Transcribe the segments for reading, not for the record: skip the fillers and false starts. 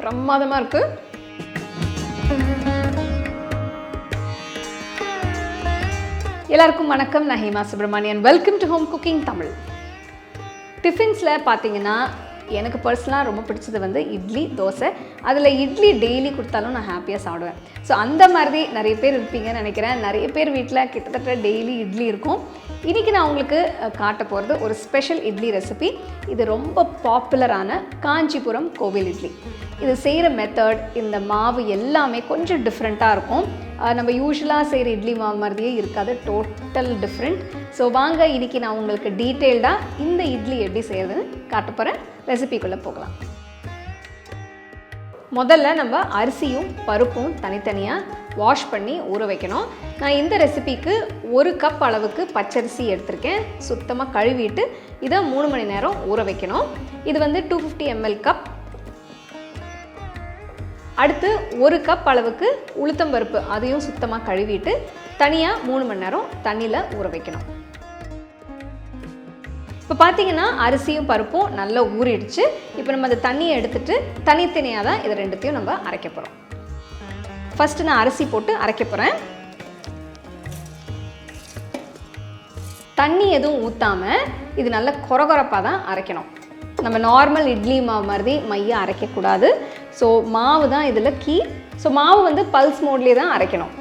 பிரமாதமாக இருக்குது. எல்லாருக்கும் வணக்கம். நான் Hema Subramanian. Welcome to home cooking Tamil. டிஃபன்ஸில் பார்த்தீங்கன்னா எனக்கு பர்சனலாக ரொம்ப பிடிச்சது வந்து இட்லி, தோசை. அதில் இட்லி டெய்லி கொடுத்தாலும் நான் ஹாப்பியாக சாப்பிடுவேன். ஸோ அந்த மாதிரி நிறைய பேர் இருப்பீங்கன்னு நினைக்கிறேன். நிறைய பேர் வீட்டில் கிட்டத்தட்ட டெய்லி இட்லி இருக்கும். இன்றைக்கி நான் உங்களுக்கு காட்ட போகிறது ஒரு ஸ்பெஷல் இட்லி ரெசிபி. இது ரொம்ப பாப்புலரான காஞ்சிபுரம் கோவில் இட்லி. இது செய்கிற மெத்தட், இந்த மாவு எல்லாமே கொஞ்சம் டிஃப்ரெண்ட்டாக இருக்கும். நம்ம யூஸ்வலாக செய்கிற இட்லி மாவு மாதிரியே இருக்காது, டோட்டல் டிஃப்ரெண்ட். ஸோ வாங்க இன்றைக்கி நான் உங்களுக்கு டீட்டெயில்டாக இந்த இட்லி எப்படி செய்கிறதுன்னு காட்ட போகிறேன். ரெசிபிக்குள்ளே போகலாம். முதல்ல நம்ம அரிசியும் பருப்பும் தனித்தனியாக வாஷ் பண்ணி ஊற வைக்கணும். நான் இந்த ரெசிபிக்கு 1 கப் அளவுக்கு பச்சரிசி எடுத்திருக்கேன். சுத்தமாக கழுவிட்டு இதை 3 மணி நேரம் ஊற வைக்கணும். இது வந்து 250 ml கப். அடுத்து 1 கப் அளவுக்கு உளுத்தம்பருப்பு, அதையும் சுத்தமாக கழுவிட்டு தனியாக 3 மணி நேரம் தண்ணியில் ஊற வைக்கணும். இப்போ பார்த்தீங்கன்னா அரிசியும் பருப்பும் நல்லா ஊறிடுச்சு. இப்போ நம்ம அந்த தண்ணியை எடுத்துகிட்டு தனித்தனியாக தான் இது ரெண்டுத்தையும் நம்ம அரைக்க போகிறோம். ஃபஸ்ட்டு நான் அரிசி போட்டு அரைக்க போகிறேன். தண்ணி எதுவும் ஊற்றாமல் இது நல்லா கொரகொரப்பாக தான் அரைக்கணும். நம்ம நார்மல் இட்லி மாவு மாதிரி மைய அரைக்கக்கூடாது. ஸோ மாவு தான் இதில் கீ. ஸோ மாவு வந்து பல்ஸ் மோட்லேயே தான் அரைக்கணும்.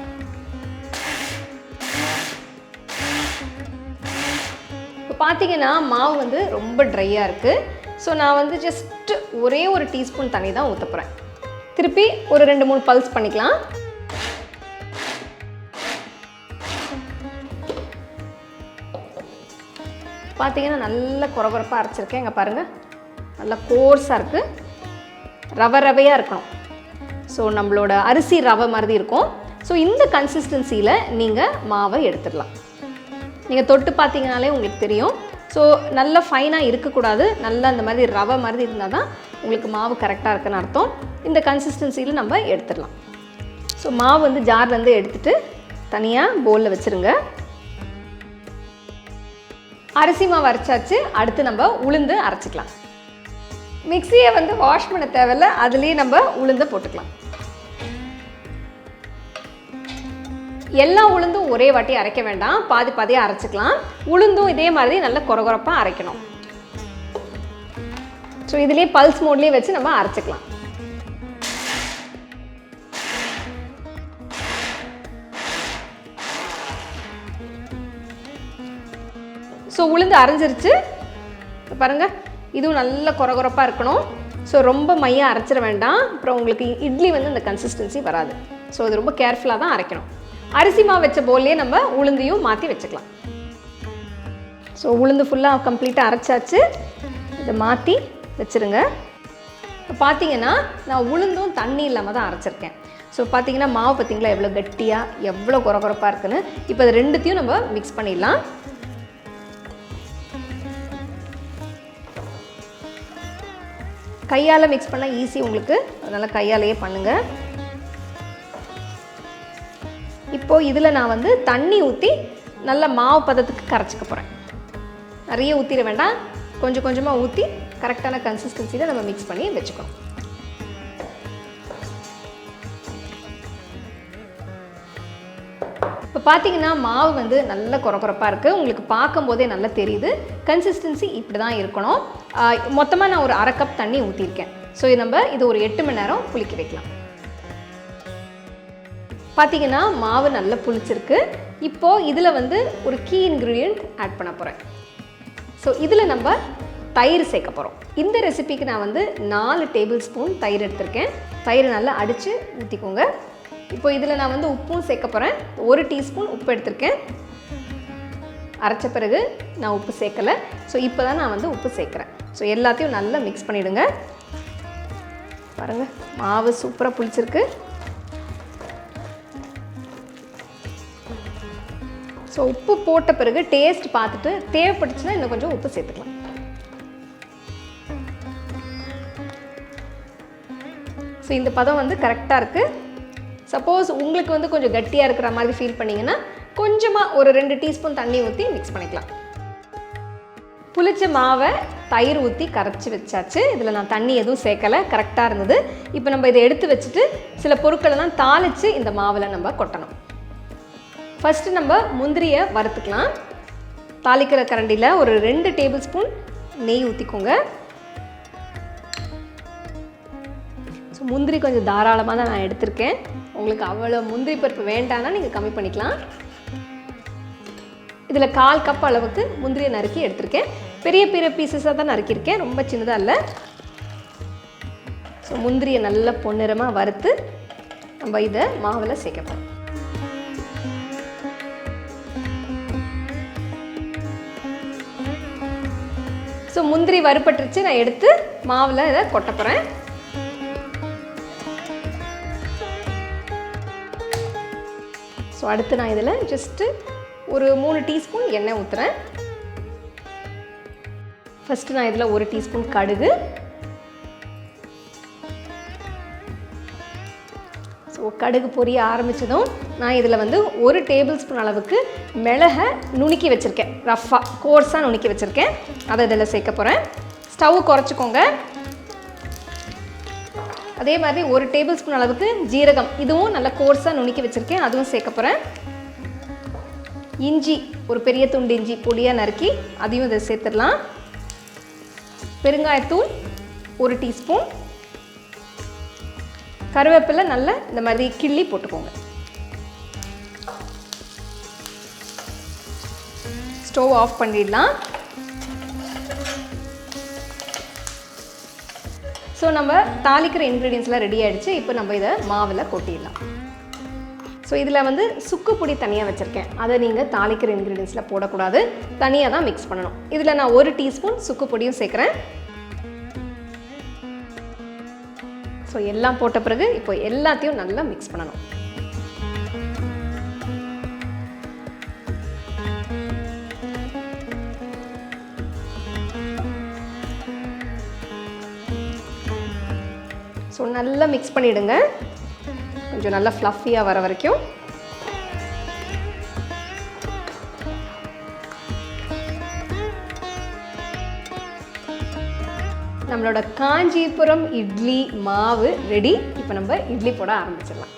இப்போ பார்த்தீங்கன்னா மாவு வந்து ரொம்ப ட்ரையாக இருக்குது. ஸோ நான் வந்து ஜஸ்ட்டு ஒரே ஒரு டீஸ்பூன் தண்ணி தான் ஊற்ற போகிறேன். திருப்பி ஒரு 2-3 பல்ஸ் பண்ணிக்கலாம். பார்த்தீங்கன்னா நல்ல கொரகொரப்பாக அரைச்சிருக்கேன். இங்கே பாருங்கள், நல்லா கோர்ஸாக இருக்குது. ரவையாக இருக்கணும். ஸோ நம்மளோட அரிசி ரவை மாதிரி இருக்கும். ஸோ இந்த கன்சிஸ்டன்சியில் நீங்கள் மாவை எடுத்துடலாம். நீங்கள் தொட்டு பார்த்தீங்கனாலே உங்களுக்கு தெரியும். ஸோ நல்ல ஃபைனாக இருக்கக்கூடாது, நல்லா அந்த மாதிரி ரவை மாதிரி இருந்தால் தான் உங்களுக்கு மாவு கரெக்டாக இருக்குன்னு அர்த்தம். இந்த கன்சிஸ்டன்சியில் நம்ம எடுத்துடலாம். ஸோ மாவு வந்து ஜார்லேருந்து எடுத்துகிட்டு தனியாக பவுலில் வச்சுருங்க. அரிசி மாவு அரைச்சாச்சு. அடுத்து நம்ம உளுந்து அரைச்சிக்கலாம். மிக்சியை வந்து வாஷ் பண்ண தேவையில்ல, அதுலேயே நம்ம உளுந்தை போட்டுக்கலாம். எல்லா உளுந்தும் ஒரே வாட்டி அரைக்க வேண்டாம், பாதி பாதியாக அரைச்சிக்கலாம். உளுந்தும் இதே மாதிரி நல்லா கொரகொரப்பாக அரைக்கணும். ஸோ இதுலேயே பல்ஸ் மோட்லேயே வச்சு நம்ம அரைச்சிக்கலாம். ஸோ உளுந்து அரைஞ்சிருச்சு பாருங்கள். இதுவும் நல்ல கொரகொரப்பாக இருக்கணும். ஸோ ரொம்ப மையாக அரைச்சிட வேண்டாம், அப்புறம் உங்களுக்கு இட்லி வந்து இந்த கன்சிஸ்டன்சி வராது. ஸோ இது ரொம்ப கேர்ஃபுல்லாக தான் அரைக்கணும். அரிசி மாவு வச்ச போலே நம்ம உளுந்தையும் மாற்றி வச்சுக்கலாம். ஸோ உளுந்து ஃபுல்லாக கம்ப்ளீட்டாக அரைச்சாச்சு. இதை மாற்றி வச்சுருங்க. இப்போ பார்த்தீங்கன்னா நான் உளுந்தும் தண்ணி இல்லாமல் தான் அரைச்சிருக்கேன். ஸோ பார்த்தீங்கன்னா மாவு பார்த்தீங்களா எவ்வளோ கட்டியாக, எவ்வளோ கொரகொரப்பாக இருக்குன்னு. இப்போ அது ரெண்டுத்தையும் நம்ம மிக்ஸ் பண்ணிடலாம். கையால் மிக்ஸ் பண்ணால் ஈஸி உங்களுக்கு, அதனால் கையாலேயே பண்ணுங்கள். இப்போது இதில் நான் வந்து தண்ணி ஊற்றி நல்ல மாவு பதத்துக்கு கரைச்சிக்க போகிறேன். நிறைய ஊற்றிட வேண்டாம், கொஞ்சம் கொஞ்சமாக ஊற்றி கரெக்டான கன்சிஸ்டன்சியில் நம்ம மிக்ஸ் பண்ணி வச்சுக்கணும். இப்போ பார்த்தீங்கன்னா மாவு வந்து நல்ல கொரகொரப்பாக இருக்குது. உங்களுக்கு பார்க்கும்போதே நல்லா தெரியுது. கன்சிஸ்டன்சி இப்படி தான் இருக்கணும். மொத்தமாக நான் ஒரு 1/2 கப் தண்ணி ஊற்றிருக்கேன். ஸோ நம்ம இது ஒரு 8 மணி நேரம் புளிக்க வைக்கலாம். பார்த்தீங்கன்னா மாவு நல்லா புளிச்சிருக்கு. இப்போது இதில் வந்து ஒரு கீ இன்க்ரீடியன்ட் ஆட் பண்ண போகிறேன். ஸோ இதில் நம்ம தயிர் சேர்க்க போகிறோம். இந்த ரெசிபிக்கு நான் வந்து 4 டேபிள் ஸ்பூன் தயிர் எடுத்திருக்கேன். தயிர் நல்லா அடித்து ஊற்றிக்கோங்க. இப்போ இதில் நான் வந்து உப்பும் சேர்க்க போகிறேன். 1 டீஸ்பூன் உப்பு எடுத்திருக்கேன். அரைச்ச பிறகு நான் உப்பு சேர்க்கலை. ஸோ இப்போ தான் நான் வந்து உப்பு சேர்க்குறேன். ஸோ எல்லாத்தையும் நல்லா மிக்ஸ் பண்ணிவிடுங்க. பாருங்கள் மாவு சூப்பராக புளிச்சிருக்கு. ஸோ உப்பு போட்ட பிறகு டேஸ்ட் பார்த்துட்டு தேவைப்பட்டுச்சுன்னா இன்னும் கொஞ்சம் உப்பு சேர்த்துக்கலாம். ஸோ இந்த பதம் வந்து கரெக்டாக இருக்குது. சப்போஸ் உங்களுக்கு வந்து கொஞ்சம் கட்டியாக இருக்கிற மாதிரி ஃபீல் பண்ணிங்கன்னா கொஞ்சமாக ஒரு 2 டீஸ்பூன் தண்ணி ஊற்றி மிக்ஸ் பண்ணிக்கலாம். புளிச்ச மாவை தயிர் ஊற்றி கரைச்சி வச்சாச்சு. இதில் நான் தண்ணி எதுவும் சேர்க்கலை, கரெக்டாக இருந்தது. இப்போ நம்ம இதை எடுத்து வச்சுட்டு சில பொருட்களெல்லாம் தாளித்து இந்த மாவில் நம்ம கொட்டணும். ஃபஸ்ட்டு நம்ம முந்திரியை வறுத்துக்கலாம். தாளிக்கிற கரண்டியில் ஒரு 2 டேபிள் ஸ்பூன் நெய் ஊற்றிக்கோங்க. ஸோ முந்திரி கொஞ்சம் தாராளமாக தான் நான் எடுத்திருக்கேன். உங்களுக்கு அவ்வளோ முந்திரி பருப்பு வேண்டாம்னா நீங்கள் கம்மி பண்ணிக்கலாம். இதில் 1/4 கப் அளவுக்கு முந்திரியை நறுக்கி எடுத்திருக்கேன். பெரிய பெரிய பீசஸாக தான் நறுக்கியிருக்கேன், ரொம்ப சின்னதாக இல்லை. ஸோ முந்திரியை நல்லா பொன்னிறமாக வறுத்து நம்ம இதை மாவில் சேர்க்கப்போம். ஸோ முந்திரி வறுப்பட்டுருச்சு, நான் எடுத்து மாவில் இதை கொட்ட போகிறேன். ஸோ அடுத்து நான் இதில் ஜஸ்ட்டு ஒரு 3 டீஸ்பூன் எண்ணெய் ஊற்றுறேன். ஃபஸ்ட்டு நான் இதில் 1 டீஸ்பூன் கடுகு, ஸோ கடுகு பொரிய ஆரம்பித்ததும் நான் இதில் வந்து 1 டேபிள் ஸ்பூன் அளவுக்கு மிளகை நுணுக்கி வச்சுருக்கேன், ரஃப்பாக கோர்ஸாக நுணுக்கி வச்சுருக்கேன், அதை இதில் சேர்க்க போகிறேன். ஸ்டவ் குறைச்சிக்கோங்க. அதே மாதிரி 1 டேபிள் ஸ்பூன் அளவுக்கு ஜீரகம், இதுவும் நல்லா கோர்ஸாக நுணுக்கி வச்சுருக்கேன், அதுவும் சேர்க்க போகிறேன். இஞ்சி, ஒரு பெரிய துண்டு இஞ்சி பொடியாக நறுக்கி அதையும் இதை சேர்த்துடலாம். பெருங்காயத்தூள் 1 டீஸ்பூன். கருவேப்பிலை நல்லா இந்த மாதிரி கிள்ளி போட்டுக்கோங்க. ஸ்டவ் ஆஃப் பண்ணிடலாம். ஸோ நம்ம தாளிக்கிற இன்க்ரீடியன்ஸ்லாம் ரெடி ஆகிடுச்சு. இப்போ நம்ம இதை மாவில் கொட்டிடலாம். ஸோ இதில் வந்து சுக்கு பொடி தனியாக வச்சுருக்கேன், அதை நீங்கள் தாளிக்கிற இன்க்ரீடியன்ஸில் போடக்கூடாது, தனியாக தான் மிக்ஸ் பண்ணணும். இதில் நான் 1 டீஸ்பூன் சுக்கு பொடியும் சேர்க்குறேன். ஸோ எல்லாம் போட்ட பிறகு இப்போ எல்லாத்தையும் நல்லா மிக்ஸ் பண்ணணும். ஸோ நல்லா மிக்ஸ் பண்ணிவிடுங்க, கொஞ்சம் நல்லா ஃப்ளஃபியாக வர வரைக்கும். நம்மளோட காஞ்சிபுரம் இட்லி மாவு ரெடி. இப்போ நம்ம இட்லி போட ஆரம்பிச்சிடலாம்.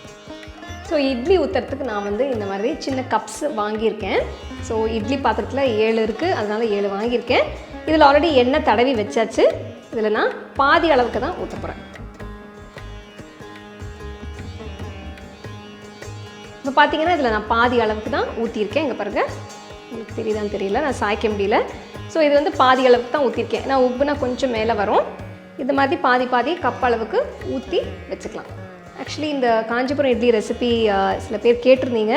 ஸோ இட்லி ஊற்றுறதுக்கு நான் வந்து இந்த மாதிரி சின்ன கப்ஸ் வாங்கியிருக்கேன். ஸோ இட்லி பாத்திரத்தில் 7 இருக்குது, அதனால் 7 வாங்கியிருக்கேன். இதில் ஆல்ரெடி எண்ணெய் தடவி வச்சாச்சு. இதில் நான் பாதி அளவுக்கு தான் ஊற்ற போகிறேன். இப்போ பார்த்தீங்கன்னா இதில் நான் பாதி அளவுக்கு தான் ஊற்றிருக்கேன். இங்கே பாருங்கள், உங்களுக்கு தெரியுதான்னு தெரியல, நான் சாய்க்க முடியல. ஸோ இது வந்து பாதி அளவுக்கு தான் ஊற்றிருக்கேன். நான் உப்புனா கொஞ்சம் மேலே வரும். இது மாதிரி பாதி பாதி கப் அளவுக்கு ஊற்றி வச்சுக்கலாம். ஆக்சுவலி இந்த காஞ்சிபுரம் இட்லி ரெசிபி சில பேர் கேட்டிருந்தீங்க.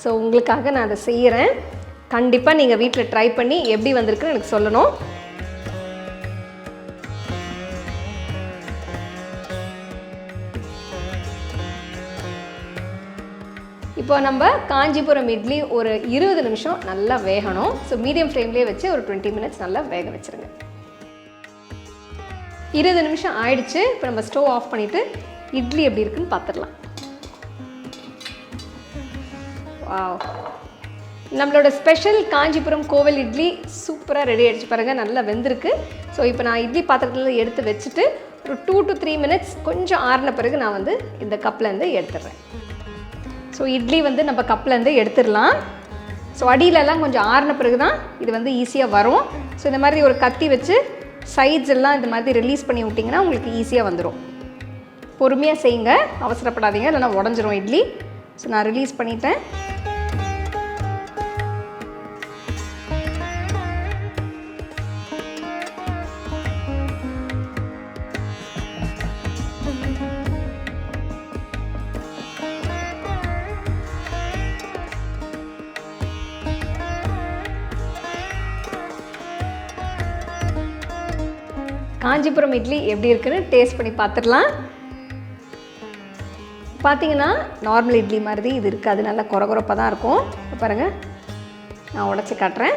ஸோ உங்களுக்காக நான் அதை செய்கிறேன். கண்டிப்பாக நீங்கள் வீட்டில் ட்ரை பண்ணி எப்படி வந்திருக்குன்னு எனக்கு சொல்லணும். இப்போ நம்ம காஞ்சிபுரம் இட்லி ஒரு 20 நிமிஷம் நல்லா வேகணும். ஸோ மீடியம் ஃப்ளேம்லேயே வச்சு ஒரு 20 மினிட்ஸ் நல்லா வேக வச்சுருங்க. 20 நிமிஷம் ஆயிடுச்சு. இப்போ நம்ம ஸ்டவ் ஆஃப் பண்ணிவிட்டு இட்லி எப்படி இருக்குன்னு பார்த்துடலாம். வாவ், நம்மளோட ஸ்பெஷல் காஞ்சிபுரம் கோவில் இட்லி சூப்பராக ரெடி ஆகிடுச்சு பாருங்கள், நல்லா வெந்திருக்கு. ஸோ இப்போ நான் இட்லி பாத்திரத்தில் எடுத்து வச்சுட்டு ஒரு 2 to 3 மினிட்ஸ் கொஞ்சம் ஆறின பிறகு நான் வந்து இந்த கப்லேருந்து எடுத்துடுறேன். ஸோ இட்லி வந்து நம்ம கப்லேருந்து எடுத்துடலாம். ஸோ அடியிலலாம் கொஞ்சம் ஆறின பிறகு தான் இது வந்து ஈஸியாக வரும். ஸோ இந்த மாதிரி ஒரு கத்தி வச்சு சைட்ஸ் எல்லாம் இந்த மாதிரி ரிலீஸ் பண்ணி விட்டிங்கன்னா உங்களுக்கு ஈஸியாக வந்துடும். பொறுமையாக செய்யுங்க, அவசரப்படாதீங்க, இல்லைனா உடஞ்சிரும் இட்லி. ஸோ நான் ரிலீஸ் பண்ணிட்டேன். காஞ்சிபுரம் இட்லி எப்படி இருக்குன்னு டேஸ்ட் பண்ணி பார்த்துடலாம். பார்த்தீங்கன்னா நார்மல் இட்லி மாதிரி இது இருக்காது, நல்லா கொரகொரப்பாக தான் இருக்கும். பாருங்கள், நான் உடச்சி காட்டுறேன்.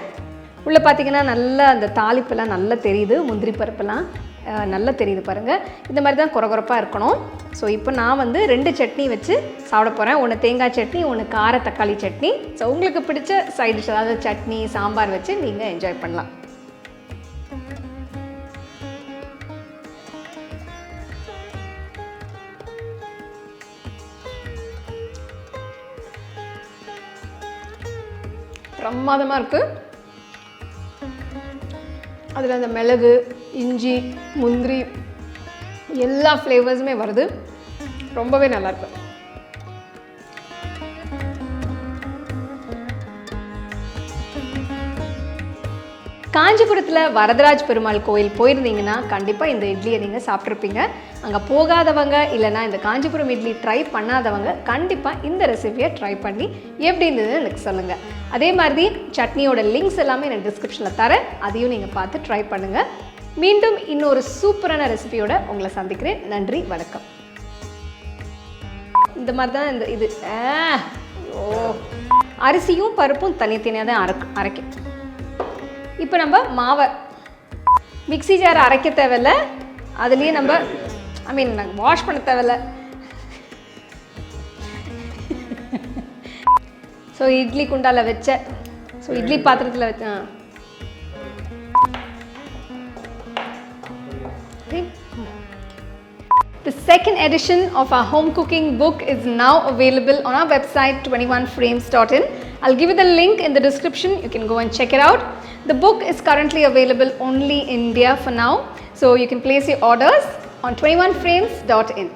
உள்ளே பார்த்தீங்கன்னா நல்லா அந்த தாளிப்பெல்லாம் நல்லா தெரியுது, முந்திரி பருப்பெல்லாம் நல்லா தெரியுது பாருங்கள். இந்த மாதிரி தான் கொரகொரப்பாக இருக்கணும். ஸோ இப்போ நான் வந்து 2 சட்னி வச்சு சாப்பிட போகிறேன். ஒன்று தேங்காய் சட்னி, ஒன்று கார தக்காளி சட்னி. ஸோ உங்களுக்கு பிடிச்ச சைட் டிஷ், அதாவது சட்னி சாம்பார் வச்சு நீங்கள் என்ஜாய் பண்ணலாம். பிரமாதமாக இருக்குது. அதில் அந்த மிளகு, இஞ்சி, முந்திரி எல்லா ஃப்ளேவர்ஸுமே வருது. ரொம்பவே நல்லாயிருக்கு. காஞ்சிபுரத்தில் வரதராஜ் பெருமாள் கோயில் போயிருந்தீங்கன்னா கண்டிப்பாக இந்த இட்லியை நீங்கள் சாப்பிட்ருப்பீங்க. அங்கே போகாதவங்க இல்லைனா இந்த காஞ்சிபுரம் இட்லி ட்ரை பண்ணாதவங்க கண்டிப்பாக இந்த ரெசிபியை ட்ரை பண்ணி எப்படி இருந்ததுன்னு எனக்கு சொல்லுங்கள். அதே மாதிரி சட்னியோட லிங்க்ஸ் எல்லாமே எனக்கு டிஸ்கிரிப்ஷனில் தரேன், அதையும் நீங்கள் பார்த்து ட்ரை பண்ணுங்கள். மீண்டும் இன்னொரு சூப்பரான ரெசிபியோட உங்களை சந்திக்கிறேன். நன்றி, வணக்கம். இந்த மாதிரி தான் இது அரிசியும் பருப்பும் தனித்தனியாக தான் அரைக்கும். இப்போ நம்ம மாவை மிக்ஸி ஜார் அரைக்க தேவையில்ல, அதுலேயே நம்ம வாஷ் பண்ண தேவையில்ல. ஸோ இட்லி குண்டாவில் வச்ச இட்லி பாத்திரத்தில் வச்சேன். The second edition of our home cooking book is now available on our website 21frames.in. I'll give you the link in the description. You can go and check it out. The book is currently available only in India for now, so you can place your orders on 21frames.in.